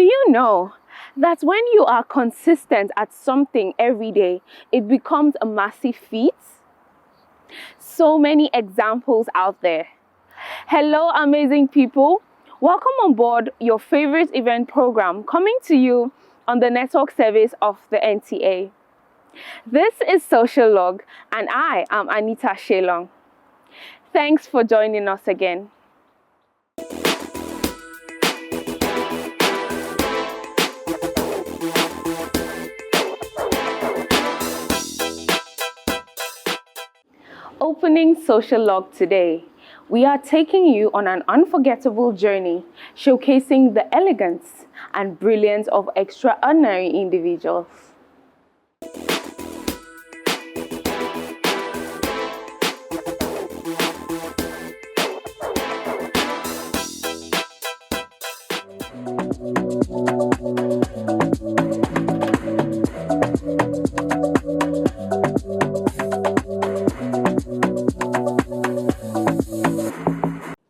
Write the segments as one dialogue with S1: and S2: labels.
S1: you know that when you are consistent at something every day, it becomes a massive feat? So many examples out there. Hello, amazing people. Welcome on board your favorite event program coming to you on the network service of the NTA. This is Socialogue, and I am Anita Shelong. Thanks for joining us again. Opening Socialogue today, we are taking you on an unforgettable journey showcasing the elegance and brilliance of extraordinary individuals.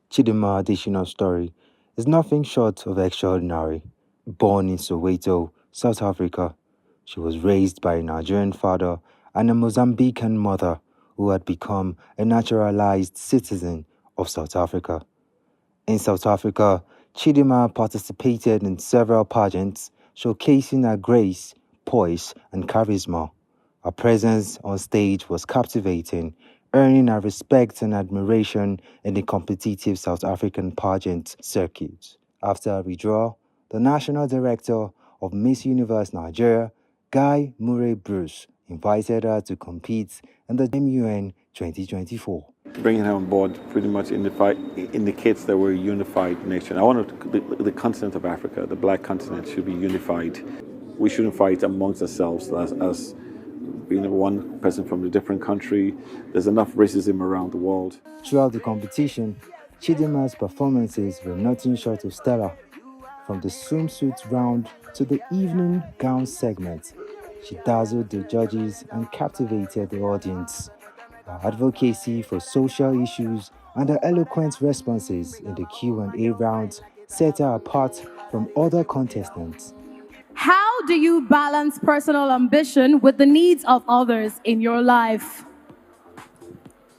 S2: Chidinma Adesina's story is nothing short of extraordinary. Born in Soweto, South Africa, she was raised by a Nigerian father and a Mozambican mother who had become a naturalized citizen of South Africa. In South Africa, Chidinma participated in several pageants showcasing her grace, poise, and charisma. Her presence on stage was captivating, earning her respect and admiration in the competitive South African pageant circuit. After her withdrawal, the national director of Miss Universe Nigeria, Guy Murray Bruce, invited her to compete in the MUN 2024.
S3: Bringing her on board pretty much indicates that we're a unified nation. I want the continent of Africa, the black continent, should be unified. We shouldn't fight amongst ourselves as being one person from a different country. There's enough racism around the world.
S2: Throughout the competition, Chidinma's performances were nothing short of stellar. From the swimsuit round to the evening gown segment, she dazzled the judges and captivated the audience. Her advocacy for social issues and her eloquent responses in the Q&A round set her apart from other contestants.
S4: How do you balance personal ambition with the needs of others in your life?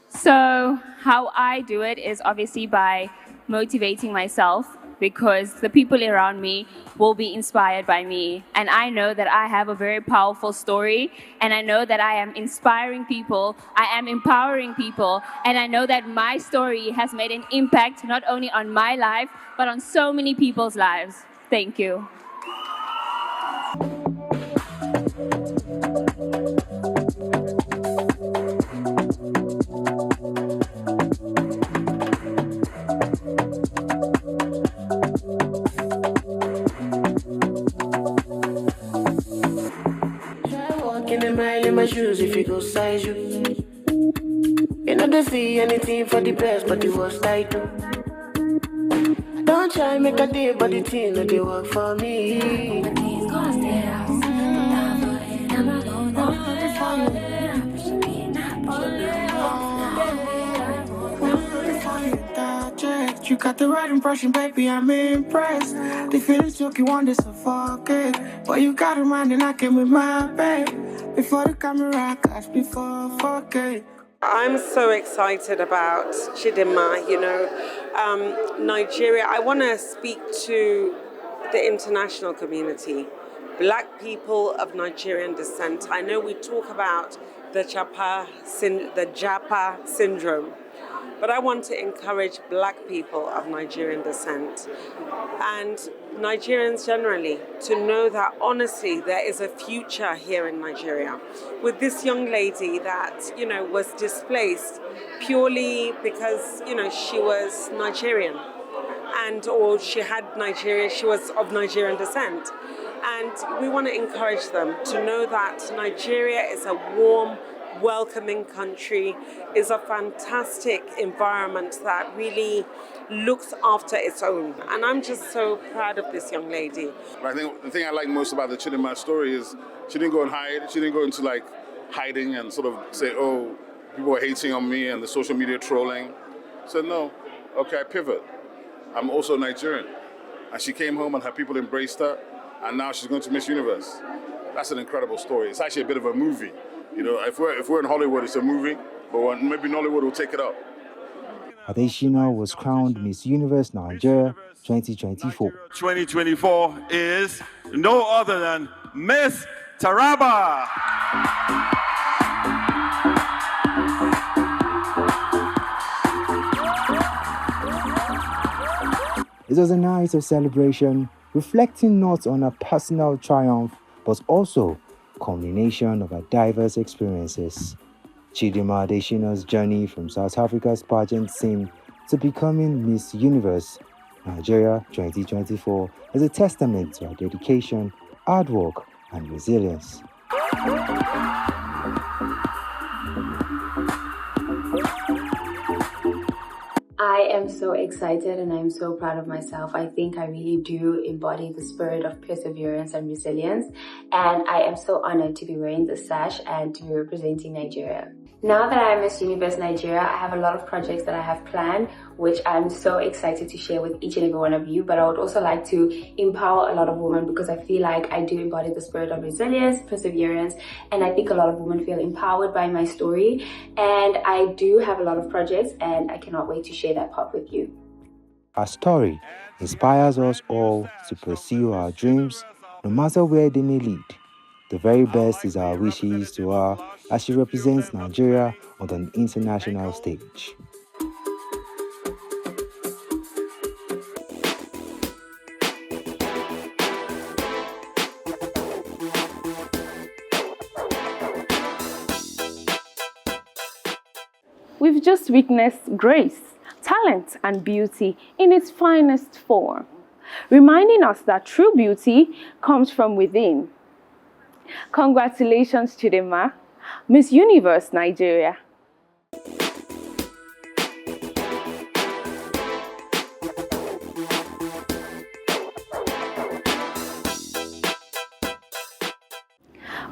S5: So how I do it is obviously by motivating myself, because the people around me will be inspired by me. And I know that I have a very powerful story, and I know that I am inspiring people, I am empowering people, and I know that my story has made an impact not only on my life, but on so many people's lives. Thank you.
S6: In my shoes if you go size you. You know they see anything for the best, but it was tight too. Don't try make a day, but the thing no they work for me. You got the right impression, baby, I'm impressed. The feelings took you want to suffocate, but you got a mind and I came with my babe. Before the camera, cash before 4K.
S7: I'm so excited about Chidinma, Nigeria. I want to speak to the international community, black people of Nigerian descent. I know we talk about the Japa syndrome, but I want to encourage black people of Nigerian descent and Nigerians generally to know that honestly there is a future here in Nigeria with this young lady that was displaced purely because she was Nigerian or she was of Nigerian descent, and we want to encourage them to know that Nigeria is a warm, welcoming country, is a fantastic environment that really looks after its own. And I'm just so proud of this young lady.
S8: I think the thing I like most about the Chidinma story is she didn't go and hide. She didn't go into hiding and sort of say, oh, people are hating on me and the social media trolling. So no, okay, I pivot. I'm also Nigerian. and she came home and her people embraced her, and now she's going to Miss Universe. That's an incredible story. It's actually a bit of a movie. You know, if we're in Hollywood, it's a movie, but maybe Nollywood will take it up.
S2: Adesina was crowned Miss Universe Nigeria 2024.
S9: 2024 is no other than Miss Taraba.
S2: It was a night of celebration, reflecting not on a personal triumph, but also culmination of her diverse experiences. Chidima Adesina's journey from South Africa's pageant scene to becoming Miss Universe Nigeria 2024 is a testament to her dedication, hard work, and resilience.
S10: I am so excited and I'm so proud of myself. I think I really do embody the spirit of perseverance and resilience, and I am so honored to be wearing the sash and to be representing Nigeria. Now that I am Miss Universe Nigeria, I have a lot of projects that I have planned, which I'm so excited to share with each and every one of you. But I would also like to empower a lot of women, because I feel like I do embody the spirit of resilience, perseverance, and I think a lot of women feel empowered by my story. And I do have a lot of projects, and I cannot wait to share that part with you.
S2: Our story inspires us all to pursue our dreams, no matter where they may lead. The very best is our wishes to her as she represents Nigeria on the international stage.
S1: We've just witnessed grace, talent, and beauty in its finest form, reminding us that true beauty comes from within. Congratulations, Chidima, Miss Universe Nigeria.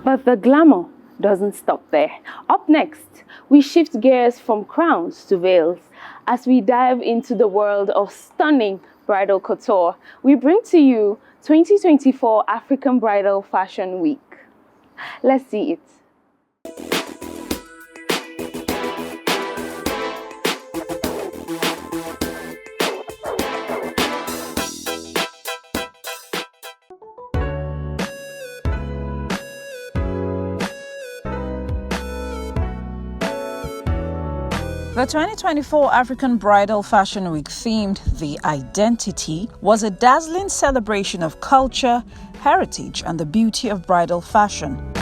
S1: But the glamour doesn't stop there. Up next, we shift gears from crowns to veils as we dive into the world of stunning bridal couture. We bring to you 2024 African Bridal Fashion Week. Let's see it.
S11: The 2024 African Bridal Fashion Week, themed The Identity, was a dazzling celebration of culture, heritage, and the beauty of bridal fashion.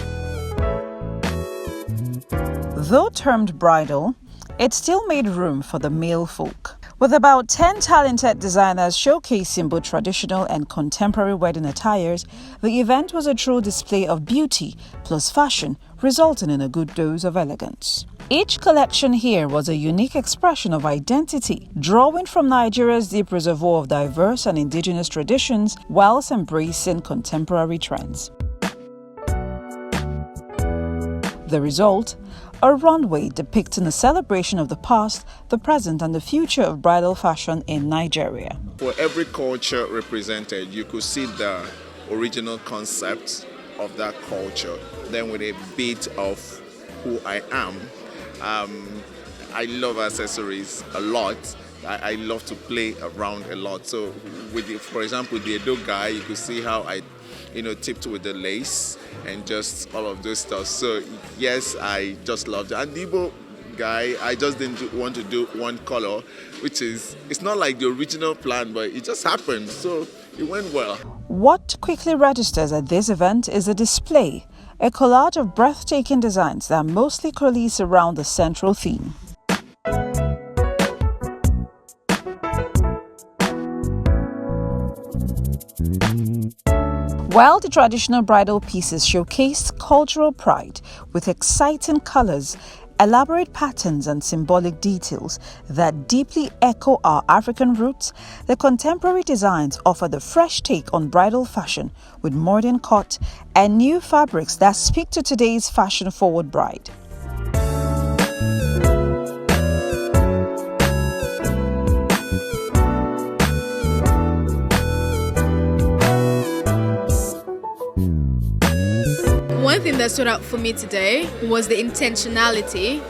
S11: Though termed bridal, it still made room for the male folk. With about 10 talented designers showcasing both traditional and contemporary wedding attires, the event was a true display of beauty plus fashion, resulting in a good dose of elegance. Each collection here was a unique expression of identity, drawing from Nigeria's deep reservoir of diverse and indigenous traditions whilst embracing contemporary trends. The result? A runway depicting a celebration of the past, the present, and the future of bridal fashion in Nigeria.
S12: For every culture represented, you could see the original concept of that culture, then with a bit of who I am. I love accessories a lot. I love to play around a lot. So, for example, the Edo guy, you could see how I, tipped with the lace and just all of those stuff. So, yes, I just loved it. And the Igbo guy, I just didn't want to do one color, it's not like the original plan, but it just happened. So, it went well.
S11: What quickly registers at this event is a display, a collage of breathtaking designs that mostly coalesce around the central theme. While the traditional bridal pieces showcased cultural pride with exciting colors, elaborate patterns and symbolic details that deeply echo our African roots, the contemporary designs offer the fresh take on bridal fashion with modern cut and new fabrics that speak to today's fashion-forward bride.
S13: thing that stood out for me today was the intentionality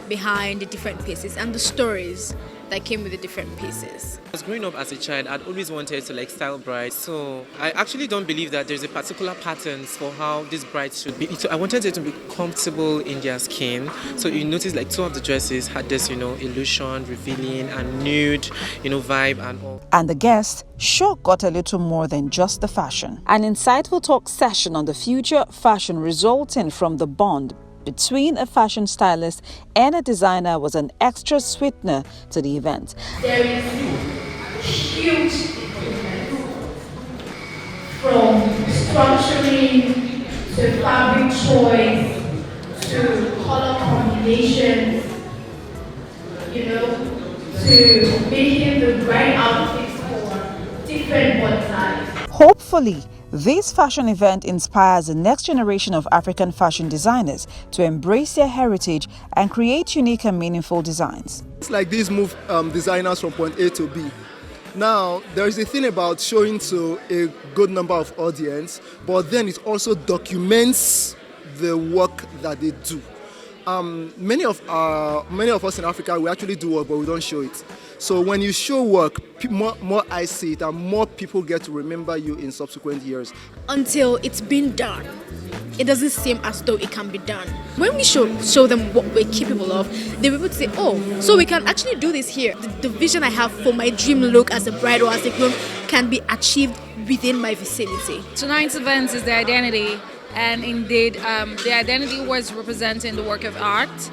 S13: behind the different pieces and the stories that came with the different pieces.
S14: I was growing up as a child, I'd always wanted to style brides. So I actually don't believe that there's a particular pattern for how these brides should be. So I wanted them to be comfortable in their skin. So you notice two of the dresses had this, illusion, revealing and nude, vibe and all.
S11: And the guest sure got a little more than just the fashion. An insightful talk session on the future fashion resulting from the bond between a fashion stylist and a designer was an extra sweetener to the event.
S15: There is huge improvement from structuring to fabric choice to color combinations, to making the right outfits for different body types.
S11: Hopefully, this fashion event inspires the next generation of African fashion designers to embrace their heritage and create unique and meaningful designs.
S16: It's like these move designers from point A to B. Now, there is a thing about showing to a good number of audience, but then it also documents the work that they do. Many of us in Africa, we actually do work, but we don't show it. So when you show work, more eyes see it, and more people get to remember you in subsequent years.
S13: Until it's been done, it doesn't seem as though it can be done. When we show them what we're capable of, they'll be able to say, oh, so we can actually do this here. The vision I have for my dream look as a bride or as a groom can be achieved within my vicinity.
S17: Tonight's event is the identity. And indeed, the identity was representing the work of art,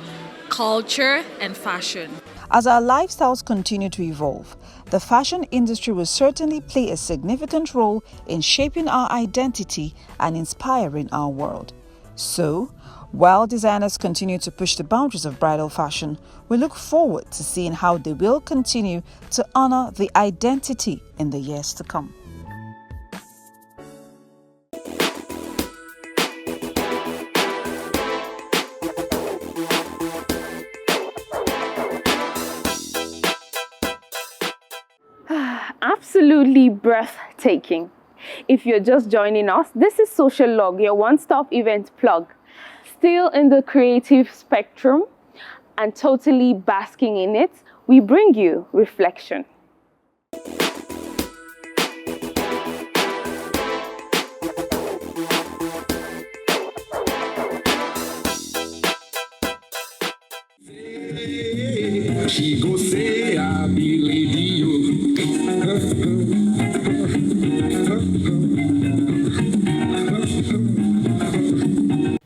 S17: culture, and fashion.
S11: As our lifestyles continue to evolve, the fashion industry will certainly play a significant role in shaping our identity and inspiring our world. So, while designers continue to push the boundaries of bridal fashion, we look forward to seeing how they will continue to honor the identity in the years to come.
S1: Absolutely breathtaking. If you're just joining us, this is Socialogue, your one-stop event plug. Still in the creative spectrum and totally basking in it, we bring you reflection.
S18: She go say I be lady you.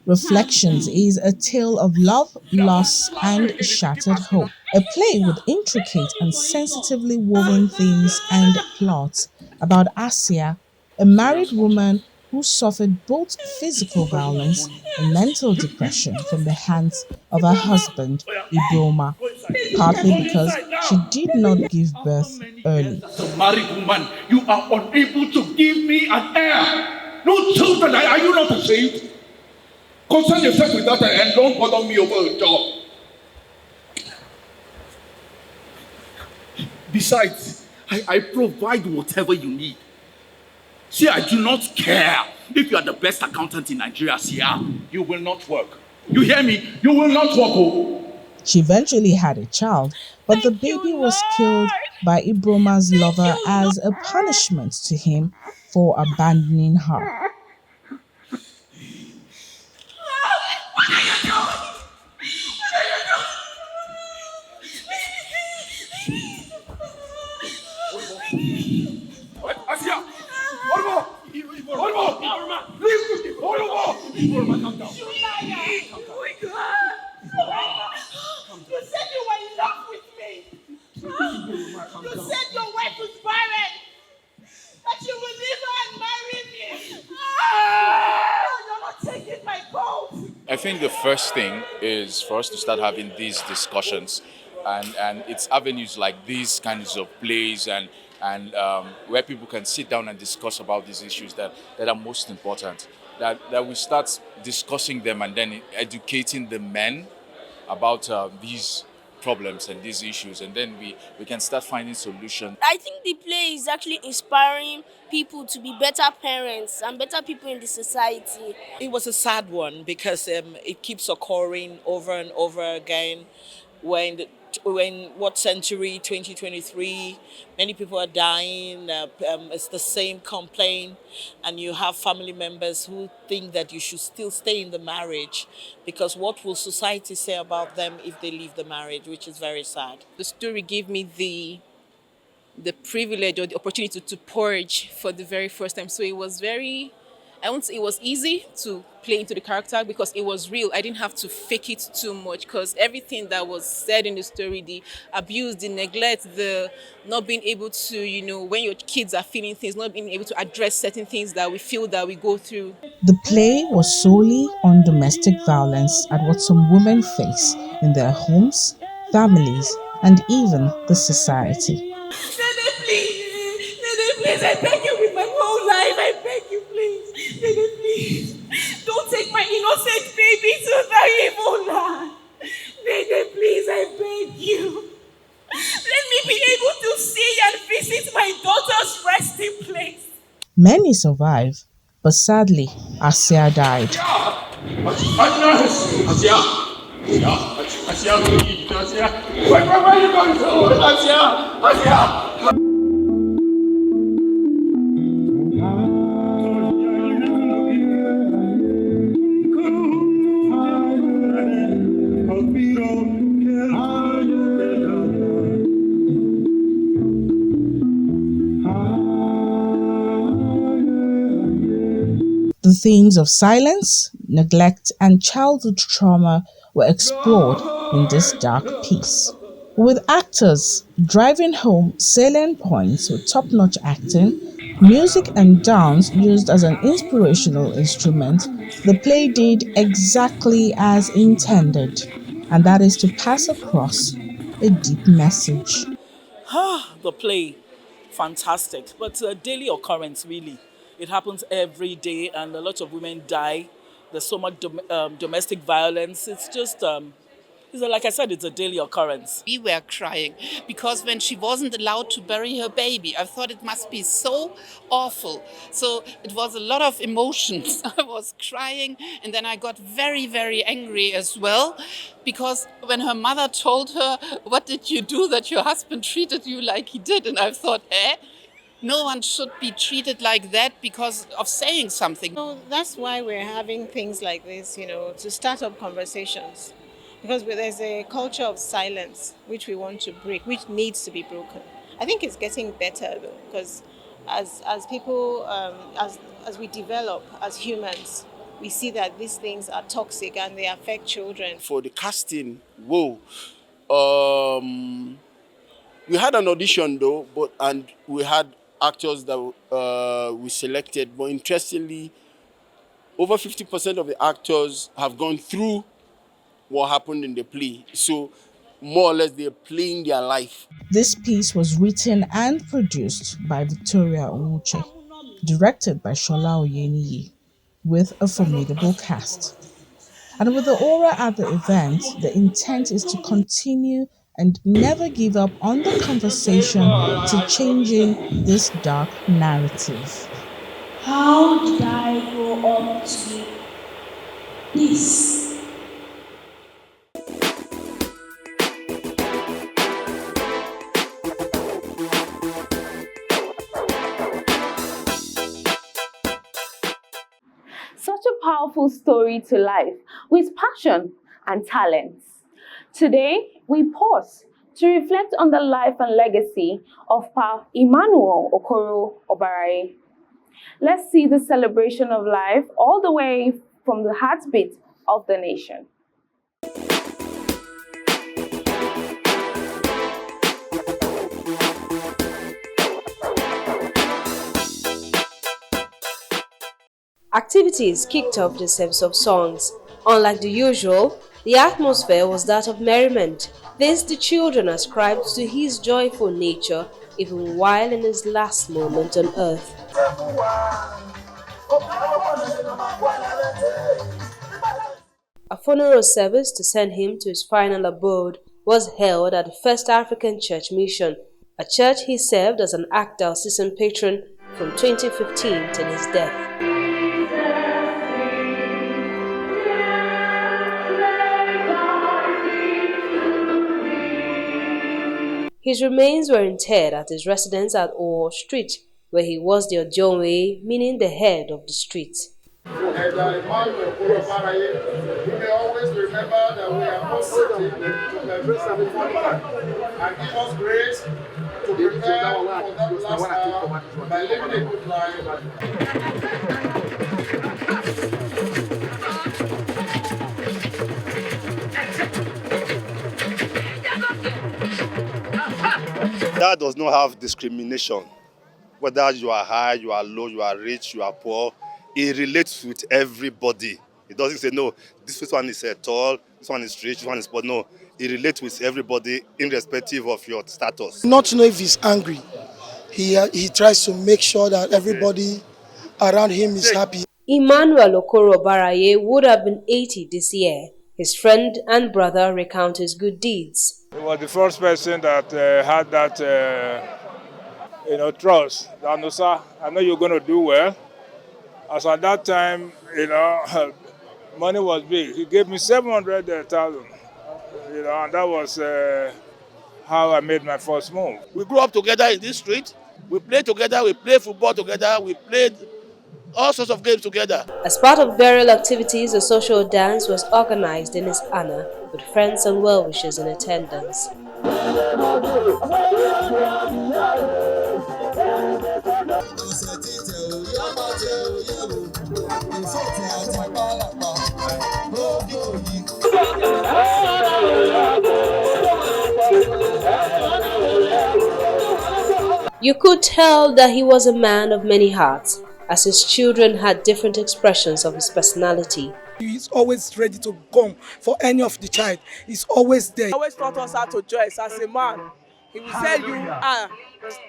S19: Reflections is a tale of love, loss, and shattered hope. A play with intricate and sensitively woven themes and plots about Asia, a married woman who suffered both physical violence and mental depression from the hands of her husband, Ibroma, partly because she did not give birth early.
S18: As a married woman, you are unable to give me an heir. No children, are you not ashamed? Concern yourself with that and don't bother me over a job. Besides, I provide whatever you need. See, I do not care if you are the best accountant in Nigeria, Sia. You will not work. You hear me? You will not work. Oh.
S19: She eventually had a child, but the baby was killed by Ibroma's lover as a punishment to him for abandoning her.
S18: What are you doing? What are you doing? Asia!
S20: You said you were in love with me. You said your wife was barren. That you will leave her and marry me. You're not taking my gold.
S21: I think the first thing is for us to start having these discussions, and it's avenues like these kinds of plays and where people can sit down and discuss about these issues that are most important. That we start discussing them and then educating the men about these problems and these issues, and then we can start finding solutions.
S3: I think the play is actually inspiring people to be better parents and better people in the society.
S22: It was a sad one because it keeps occurring over and over again. When what century 2023, many people are dying. It's the same complaint, and you have family members who think that you should still stay in the marriage because what will society say about them if they leave the marriage, which is very sad.
S23: The story gave me the privilege or the opportunity to purge for the very first time. So it was I won't say it was easy to play into the character because it was real. I didn't have to fake it too much because everything that was said in the story, the abuse, the neglect, the not being able to, when your kids are feeling things, not being able to address certain things that we feel that we go through.
S19: The play was solely on domestic violence and what some women face in their homes, families, and even the society.
S20: Nene, please, I beg you with my whole life, I beg you, please. Nene, please, don't take my innocent baby to the evil land. Nene, please, I beg you. Let me be able to see and visit my daughter's resting place.
S19: Many survive, but sadly, Asia died.
S20: Where are you going to? Asia!
S19: The themes of silence, neglect, and childhood trauma were explored in this dark piece. With actors driving home salient points with top-notch acting, music and dance used as an inspirational instrument, the play did exactly as intended, and that is to pass across a deep message.
S22: The play, fantastic, but it's a daily occurrence, really. It happens every day, and a lot of women die. There's so much domestic violence. It's just, like I said, it's a daily occurrence.
S24: We were crying because when she wasn't allowed to bury her baby, I thought it must be so awful. So it was a lot of emotions. I was crying, and then I got very, very angry as well, because when her mother told her, "What did you do that your husband treated you like he did?" And I thought, no one should be treated like that because of saying something.
S25: So that's why we're having things like this, to start up conversations. Because there's a culture of silence which we want to break, which needs to be broken. I think it's getting better though, because as people, as we develop as humans, we see that these things are toxic and they affect children.
S26: For the casting, we had an audition though, and we had actors that we selected, but interestingly, over 50% of the actors have gone through what happened in the play. So more or less they're playing their life.
S19: This piece was written and produced by Victoria Onwuche, directed by Shola Oyeniyi, with a formidable cast. And with the aura at the event, the intent is to continue and never give up on the conversation to changing this dark narrative.
S20: How did I grow up to be this?
S1: Such a powerful story to life with passion and talent. Today, we pause to reflect on the life and legacy of Pa Emmanuel Okoro Obaraye. Let's see the celebration of life all the way from the heartbeat of the nation.
S27: Activities kicked off the service of songs. Unlike the usual, the atmosphere was that of merriment. This the children ascribed to his joyful nature even while in his last moment on earth. A funeral service to send him to his final abode was held at the First African Church Mission, a church he served as an actor season patron from 2015 till his death. His remains were interred at his residence at Okoro Street, where he was the Ojonwe, meaning the head of the street.
S4: And Obaraye, you may always remember that we are positive to embrace and give us grace to prepare for that last hour by living a good life.
S5: That does not have discrimination. Whether you are high, you are low, you are rich, you are poor, it relates with everybody. It doesn't say, no, this one is tall, this one is rich, this one is poor. No, it relates with everybody irrespective of your status.
S6: Not to know if he's angry. He tries to make sure that everybody around him is happy.
S27: Emmanuel Okoro Obaraye would have been 80 this year. His friend and brother recount his good deeds.
S7: He was the first person that had that, trust. That, no, sir, I know you're going to do well. As at that time, money was big. He gave me 700,000, and that was how I made my first move.
S18: We grew up together in this street. We played together. We played football together. We played all sorts of games together.
S27: As part of burial activities, a social dance was organized in his honor, with friends and well-wishers in attendance. You could tell that he was a man of many hearts, as his children had different expressions of his personality.
S6: He's always ready to come for any of the child. He's always there.
S8: He always taught us how to dress as a man. He will say,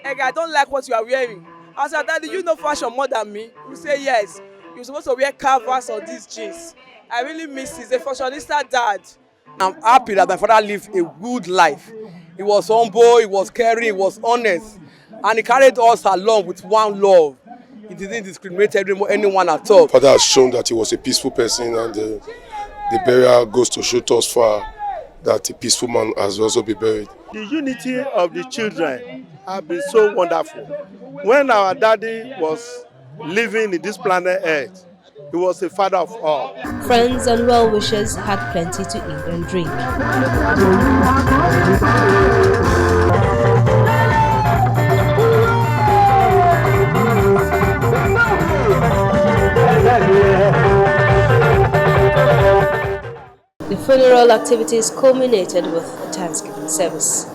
S8: I don't like what you are wearing. I said, Daddy, you know fashion more than me? He will say, yes. You're supposed to wear canvas or these jeans. I really miss him. He's a fashionista dad.
S9: I'm happy that my father lived a good life. He was humble, he was caring, he was honest. And he carried us along with one love. He didn't discriminate anyone at all.
S10: Father has shown that he was a peaceful person, and the burial goes to show us far that a peaceful man has also been buried.
S28: The unity of the children have been so wonderful. When our daddy was living in this planet Earth, he was the father of all.
S27: Friends and well-wishers had plenty to eat and drink. The funeral activities culminated with a Thanksgiving service.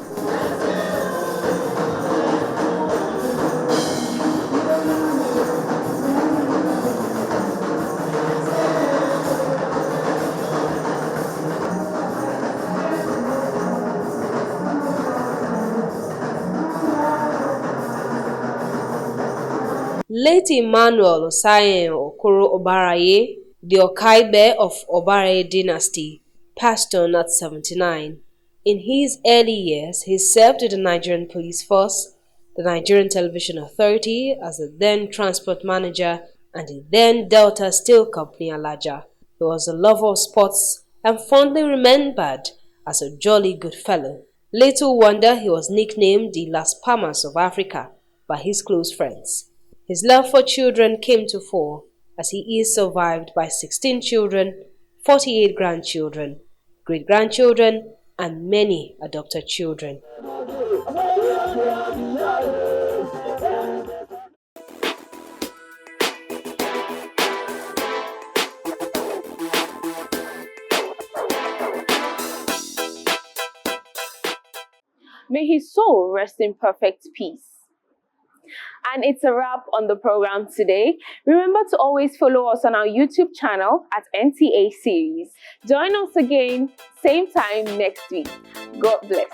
S27: Late Emmanuel Okoro Obaraye, the Okaibe of Obaraye dynasty, passed on at 79. In his early years, he served with the Nigerian Police Force, the Nigerian Television Authority as the then transport manager, and the then Delta Steel Company Alaja. He was a lover of sports and fondly remembered as a jolly good fellow. Little wonder he was nicknamed the Las Palmas of Africa by his close friends. His love for children came to fore, as he is survived by 16 children, 48 grandchildren, great-grandchildren, and many adopted children.
S1: May his soul rest in perfect peace. And it's a wrap on the program today. Remember to always follow us on our YouTube channel at NTA Series. Join us again, same time next week. God bless.